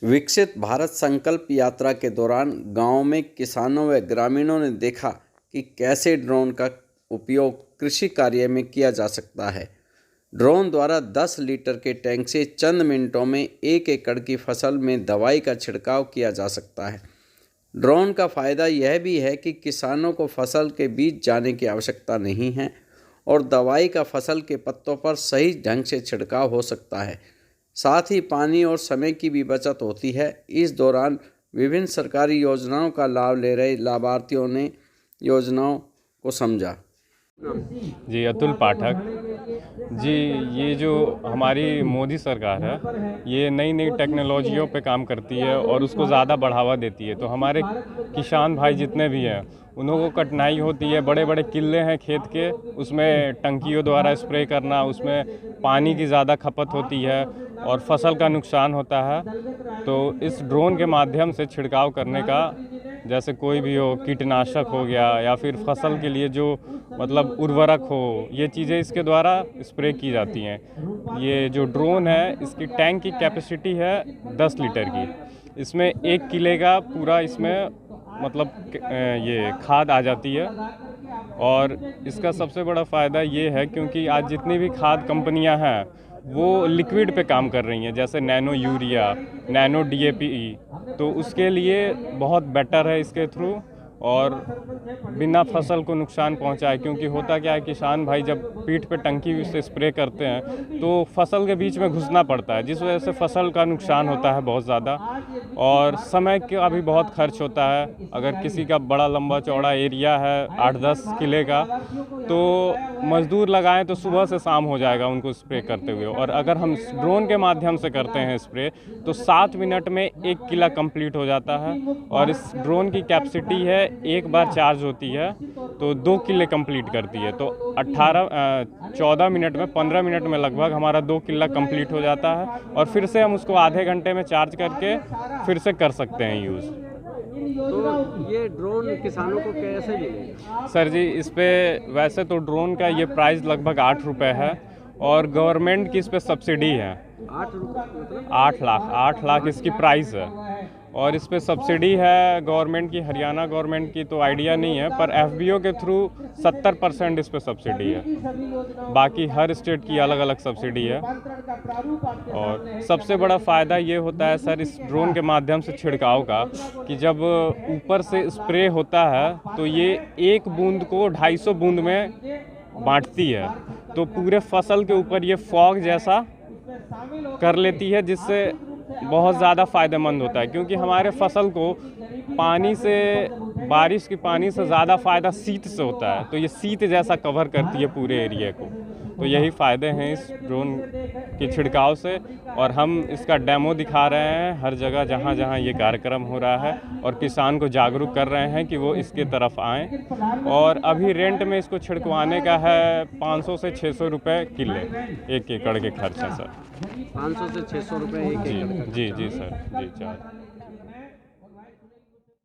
विकसित भारत संकल्प यात्रा के दौरान गांव में किसानों व ग्रामीणों ने देखा कि कैसे ड्रोन का उपयोग कृषि कार्य में किया जा सकता है। ड्रोन द्वारा 10 लीटर के टैंक से चंद मिनटों में 1 एकड़ की फसल में दवाई का छिड़काव किया जा सकता है। ड्रोन का फ़ायदा यह भी है कि किसानों को फसल के बीच जाने की आवश्यकता नहीं है और दवाई का फसल के पत्तों पर सही ढंग से छिड़काव हो सकता है। साथ ही पानी और समय की भी बचत होती है। इस दौरान विभिन्न सरकारी योजनाओं का लाभ ले रहे लाभार्थियों ने योजनाओं को समझा। जी, अतुल पाठक जी। ये जो हमारी मोदी सरकार है, ये नई नई टेक्नोलॉजियों पे काम करती है और उसको ज़्यादा बढ़ावा देती है। तो हमारे किसान भाई जितने भी हैं, उन्हों को कठिनाई होती है। बड़े बड़े किले हैं खेत के, उसमें टंकियों द्वारा स्प्रे करना, उसमें पानी की ज़्यादा खपत होती है और फसल का नुकसान होता है। तो इस ड्रोन के माध्यम से छिड़काव करने का, जैसे कोई भी हो, कीटनाशक हो गया या फिर फसल के लिए जो मतलब उर्वरक हो, ये चीज़ें इसके द्वारा स्प्रे की जाती हैं। ये जो ड्रोन है, इसकी टैंक की कैपेसिटी है 10 लीटर की। इसमें 1 किले का पूरा इसमें मतलब ये खाद आ जाती है। और इसका सबसे बड़ा फ़ायदा ये है क्योंकि आज जितनी भी खाद कंपनियां हैं वो लिक्विड पे काम कर रही हैं, जैसे नैनो यूरिया, नैनो डीएपी। तो उसके लिए बहुत बेटर है इसके थ्रू और बिना फसल को नुकसान पहुंचाए। क्योंकि होता क्या है, किसान भाई जब पीठ पे टंकी से स्प्रे करते हैं तो फसल के बीच में घुसना पड़ता है, जिस वजह से फसल का नुकसान होता है बहुत ज़्यादा और समय का भी बहुत खर्च होता है। अगर किसी का बड़ा लंबा चौड़ा एरिया है 8-10 किले का, तो मज़दूर लगाएं तो सुबह से शाम हो जाएगा उनको स्प्रे करते हुए। और अगर हम ड्रोन के माध्यम से करते हैं स्प्रे तो 7 मिनट में 1 किला कंप्लीट हो जाता है। और इस ड्रोन की कैपेसिटी है, एक बार चार्ज होती है तो 2 किले कंप्लीट करती है। तो 14 मिनट में, 15 मिनट में लगभग हमारा 2 किला कंप्लीट हो जाता है और फिर से हम उसको आधे घंटे में चार्ज करके फिर से कर सकते हैं यूज़। तो ये ड्रोन किसानों को कैसे मिलेगा? सर जी, इस पे वैसे तो ड्रोन का ये प्राइस लगभग 8 रुपये है और गवर्नमेंट की इस पे सब्सिडी है। 8 रुपये मतलब 8 लाख इसकी प्राइस है और इस पे सब्सिडी है गवर्नमेंट की, हरियाणा गवर्नमेंट की तो आइडिया नहीं है, पर एफबीओ के थ्रू 70% इस पे सब्सिडी है। बाकी हर स्टेट की अलग अलग सब्सिडी है। और सबसे बड़ा फ़ायदा ये होता है सर इस ड्रोन के माध्यम से छिड़काव का, कि जब ऊपर से स्प्रे होता है तो ये 1 बूंद को 250 बूंद में बांटती है। तो पूरे फसल के ऊपर ये फॉग जैसा कर लेती है, जिससे बहुत ज़्यादा फ़ायदेमंद होता है। क्योंकि हमारे फसल को पानी से, बारिश की पानी से ज़्यादा फ़ायदा शीत से होता है। तो ये शीत जैसा कवर करती है पूरे एरिया को। तो यही फ़ायदे हैं इस ड्रोन के छिड़काव से। और हम इसका डेमो दिखा रहे हैं हर जगह जहाँ जहाँ ये कार्यक्रम हो रहा है और किसान को जागरूक कर रहे हैं कि वो इसके तरफ आएँ। और अभी रेंट में इसको छिड़कवाने का है 500 से 600 रुपये किले, 1 एकड़ के खर्च है सर। 500 से 600 रुपये 1 एकड़? जी जी जी सर, जी चार।